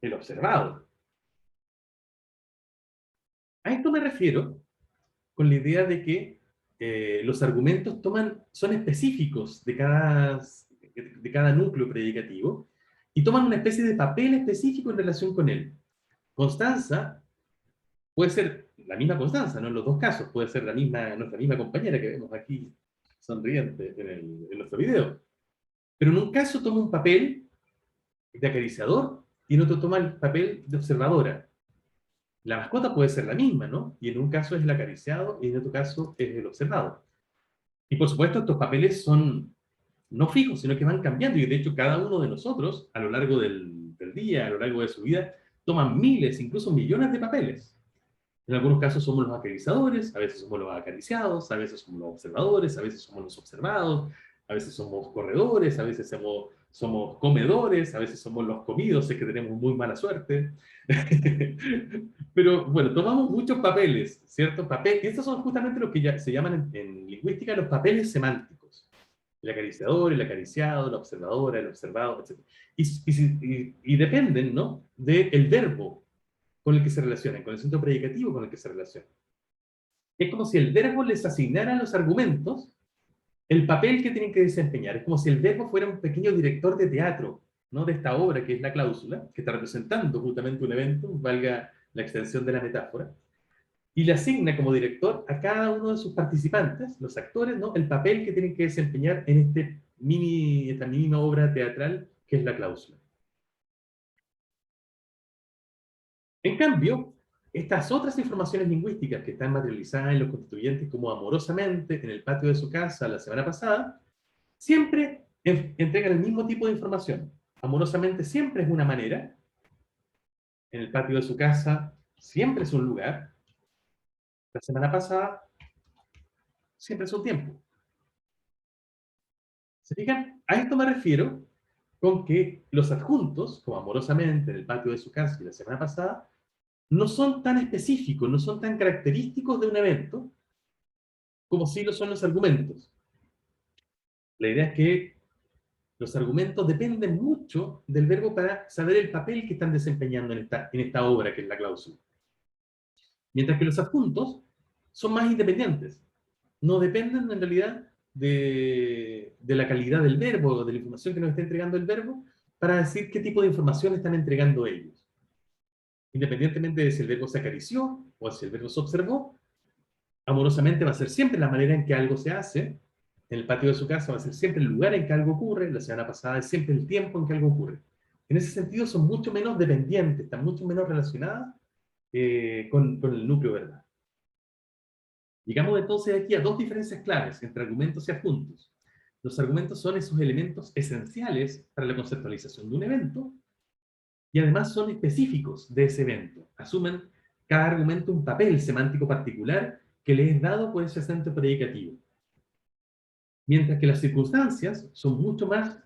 el observado. A esto me refiero con la idea de que los argumentos son específicos de cada núcleo predicativo y toman una especie de papel específico en relación con él. Constanza puede ser la misma Constanza, ¿no? En los dos casos, puede ser nuestra misma compañera que vemos aquí sonriente en nuestro video. Pero en un caso toma un papel de acariciador y en otro toma el papel de observadora. La mascota puede ser la misma, ¿no? Y en un caso es el acariciado y en otro caso es el observado. Y por supuesto estos papeles son no fijos, sino que van cambiando. Y de hecho cada uno de nosotros, a lo largo del día, a lo largo de su vida, toman miles, incluso millones de papeles. En algunos casos somos los acariciadores, a veces somos los acariciados, a veces somos los observadores, a veces somos los observados, a veces somos corredores, a veces somos comedores, a veces somos los comidos, es que tenemos muy mala suerte. Pero bueno, tomamos muchos papeles, ¿cierto? Y estos son justamente los que ya se llaman en lingüística los papeles semánticos. El acariciador, el acariciado, la observadora, el observado, etc. Y dependen, ¿no? Del verbo con el que se relacionan, con el centro predicativo con el que se relacionan. Es como si el verbo les asignara a los argumentos el papel que tienen que desempeñar. Es como si el verbo fuera un pequeño director de teatro, ¿no? De esta obra que es la cláusula, que está representando justamente un evento, valga la extensión de la metáfora, y le asigna como director a cada uno de sus participantes, los actores, ¿no? El papel que tienen que desempeñar en esta mínima obra teatral que es la cláusula. En cambio, estas otras informaciones lingüísticas que están materializadas en los constituyentes como amorosamente en el patio de su casa la semana pasada, siempre entregan el mismo tipo de información. Amorosamente siempre es una manera, en el patio de su casa siempre es un lugar, la semana pasada siempre es un tiempo. ¿Se fijan? A esto me refiero con que los adjuntos, como amorosamente en el patio de su casa y la semana pasada, no son tan específicos, no son tan característicos de un evento, como si lo son los argumentos. La idea es que los argumentos dependen mucho del verbo para saber el papel que están desempeñando en esta obra, que es la cláusula. Mientras que los adjuntos son más independientes. No dependen en realidad de la calidad del verbo o de la información que nos está entregando el verbo para decir qué tipo de información están entregando ellos. Independientemente de si el verbo se acarició o si el verbo se observó, amorosamente va a ser siempre la manera en que algo se hace, en el patio de su casa va a ser siempre el lugar en que algo ocurre, la semana pasada es siempre el tiempo en que algo ocurre. En ese sentido son mucho menos dependientes, están mucho menos relacionadas con el núcleo verbal. Llegamos entonces aquí a dos diferencias claves entre argumentos y adjuntos. Los argumentos son esos elementos esenciales para la conceptualización de un evento y además son específicos de ese evento. Asumen cada argumento un papel semántico particular que le es dado por ese acento predicativo. Mientras que las circunstancias son mucho más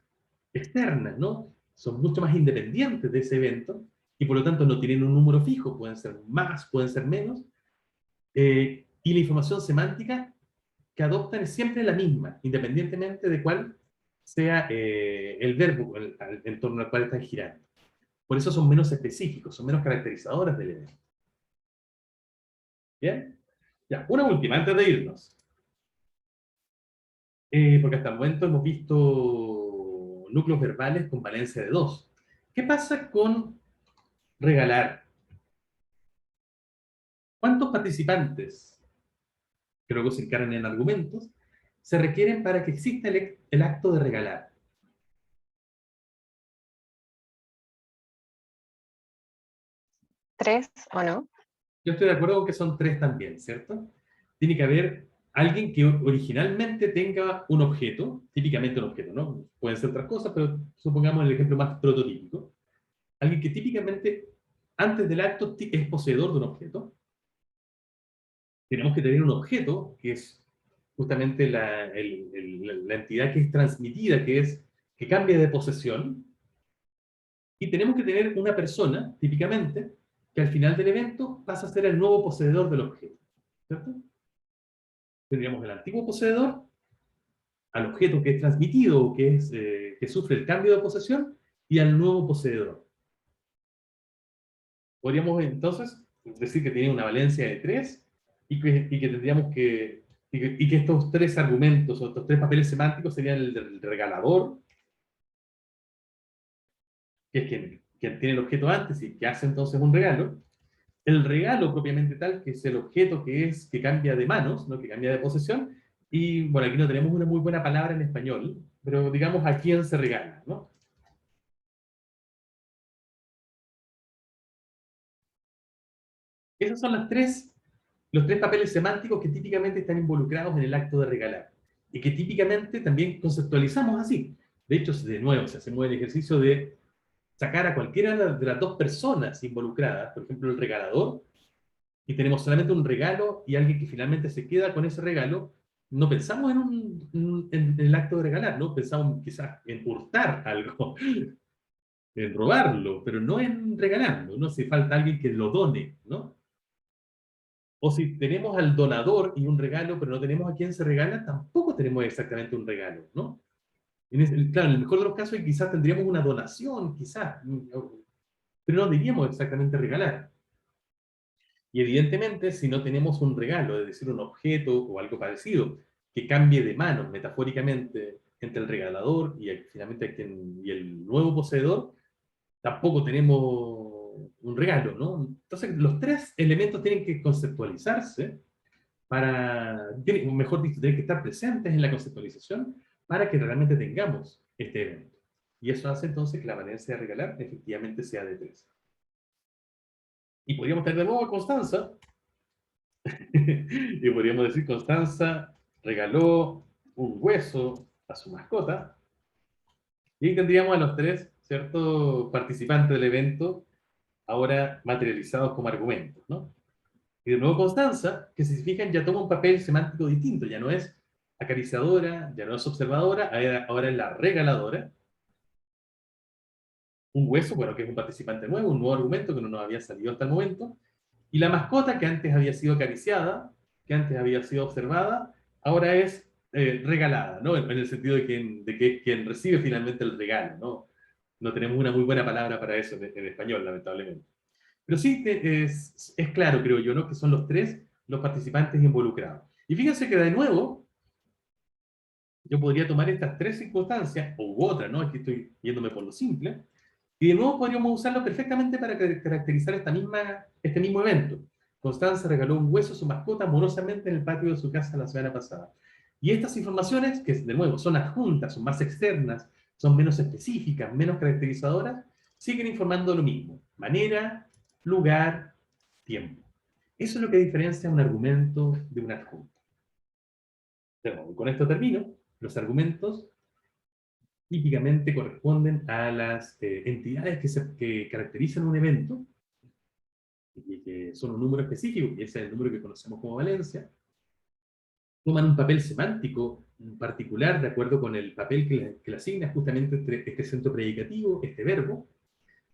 externas, ¿no? Son mucho más independientes de ese evento y por lo tanto no tienen un número fijo, pueden ser más, pueden ser menos, y la información semántica que adoptan es siempre la misma, independientemente de cuál sea el verbo en torno al cual están girando. Por eso son menos específicos, son menos caracterizadores del evento. ¿Bien? Ya, una última, antes de irnos. Porque hasta el momento hemos visto núcleos verbales con valencia de 2. ¿Qué pasa con regalar? ¿Cuántos participantes, que luego se encargan en argumentos, se requieren para que exista el acto de regalar? ¿Tres o no? Yo estoy de acuerdo con que son 3 también, ¿cierto? Tiene que haber alguien que originalmente tenga un objeto, típicamente un objeto, ¿no? Pueden ser otras cosas, pero supongamos el ejemplo más prototípico. Alguien que típicamente, antes del acto, es poseedor de un objeto. Tenemos que tener un objeto, que es justamente la entidad que es transmitida, que cambia de posesión. Y tenemos que tener una persona, típicamente, que al final del evento pasa a ser el nuevo poseedor del objeto. ¿Cierto? Tendríamos el antiguo poseedor al objeto que es transmitido, que sufre el cambio de posesión, y al nuevo poseedor. Podríamos entonces decir que tiene una valencia de 3 y que tendríamos y que estos tres argumentos o estos tres papeles semánticos serían el del regalador, que es quien tiene el objeto antes y que hace entonces un regalo, el regalo propiamente tal, que es el objeto que cambia de manos, ¿no? Que cambia de posesión, y bueno, aquí no tenemos una muy buena palabra en español, pero digamos a quién se regala, ¿no? Esos son los tres papeles semánticos que típicamente están involucrados en el acto de regalar, y que típicamente también conceptualizamos así. De hecho, de nuevo, se hacemos el ejercicio de sacar a cualquiera de las dos personas involucradas, por ejemplo, el regalador, y tenemos solamente un regalo y alguien que finalmente se queda con ese regalo, no pensamos en el acto de regalar, ¿no? Pensamos quizás en hurtar algo, en robarlo, pero no en regalarlo, ¿no? Si falta alguien que lo done, ¿no? O si tenemos al donador y un regalo, pero no tenemos a quién se regala, tampoco tenemos exactamente un regalo, ¿no? Claro, en el mejor de los casos quizás tendríamos una donación, quizás, pero no diríamos exactamente regalar. Y evidentemente, si no tenemos un regalo, es decir, un objeto o algo parecido, que cambie de manos metafóricamente entre el regalador finalmente y el nuevo poseedor, tampoco tenemos un regalo, ¿no? Entonces, los tres elementos tienen que conceptualizarse mejor dicho, tienen que estar presentes en la conceptualización para que realmente tengamos este evento. Y eso hace entonces que la valencia de regalar efectivamente sea de 3. Y podríamos tener de nuevo a Constanza, y podríamos decir, Constanza regaló un hueso a su mascota, y tendríamos a los tres, ¿cierto?, participantes del evento, ahora materializados como argumentos, ¿no? Y de nuevo Constanza, que si se fijan ya toma un papel semántico distinto, ya no es acariciadora, ya no es observadora, ahora es la regaladora. Un hueso, bueno, que es un participante nuevo, un nuevo argumento que no nos había salido hasta el momento. Y la mascota, que antes había sido acariciada, que antes había sido observada, ahora es regalada, ¿no? En el sentido de que es quien recibe finalmente el regalo, ¿no? No tenemos una muy buena palabra para eso en español, lamentablemente. Pero sí es claro, creo yo, ¿no? Que son los tres los participantes involucrados. Y fíjense que de nuevo, yo podría tomar estas tres circunstancias, u otra, ¿no? Aquí estoy yéndome por lo simple, y de nuevo podríamos usarlo perfectamente para caracterizar este mismo evento. Constanza regaló un hueso a su mascota amorosamente en el patio de su casa la semana pasada. Y estas informaciones, que de nuevo son adjuntas, son más externas, son menos específicas, menos caracterizadoras, siguen informando lo mismo. Manera, lugar, tiempo. Eso es lo que diferencia un argumento de un adjunto. Bueno, con esto termino. Los argumentos típicamente corresponden a las entidades que caracterizan un evento, y que son un número específico, y ese es el número que conocemos como valencia. Toman un papel semántico particular de acuerdo con el papel que le asigna justamente este centro predicativo, este verbo,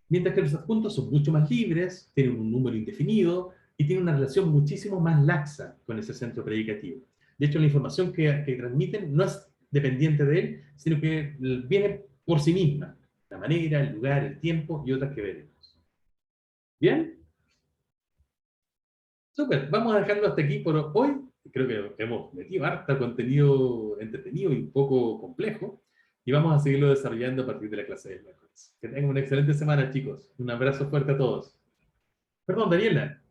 mientras que los adjuntos son mucho más libres, tienen un número indefinido y tienen una relación muchísimo más laxa con ese centro predicativo. De hecho, la información que transmiten no es dependiente de él, sino que viene por sí misma. La manera, el lugar, el tiempo y otras que veremos. ¿Bien? Súper, vamos a dejarlo hasta aquí por hoy. Creo que hemos metido harta contenido entretenido y un poco complejo, y vamos a seguirlo desarrollando a partir de la clase del miércoles. Que tengan una excelente semana, chicos. Un abrazo fuerte a todos. Perdón, Daniela.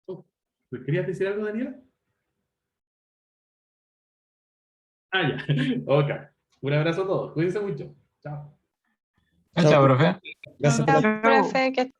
Oh, ¿querías decir algo, Daniela? Ah, ya. Ok. Un abrazo a todos. Cuídense mucho. Chao. Chao, profe. Gracias por Ya, la Chao. profe, que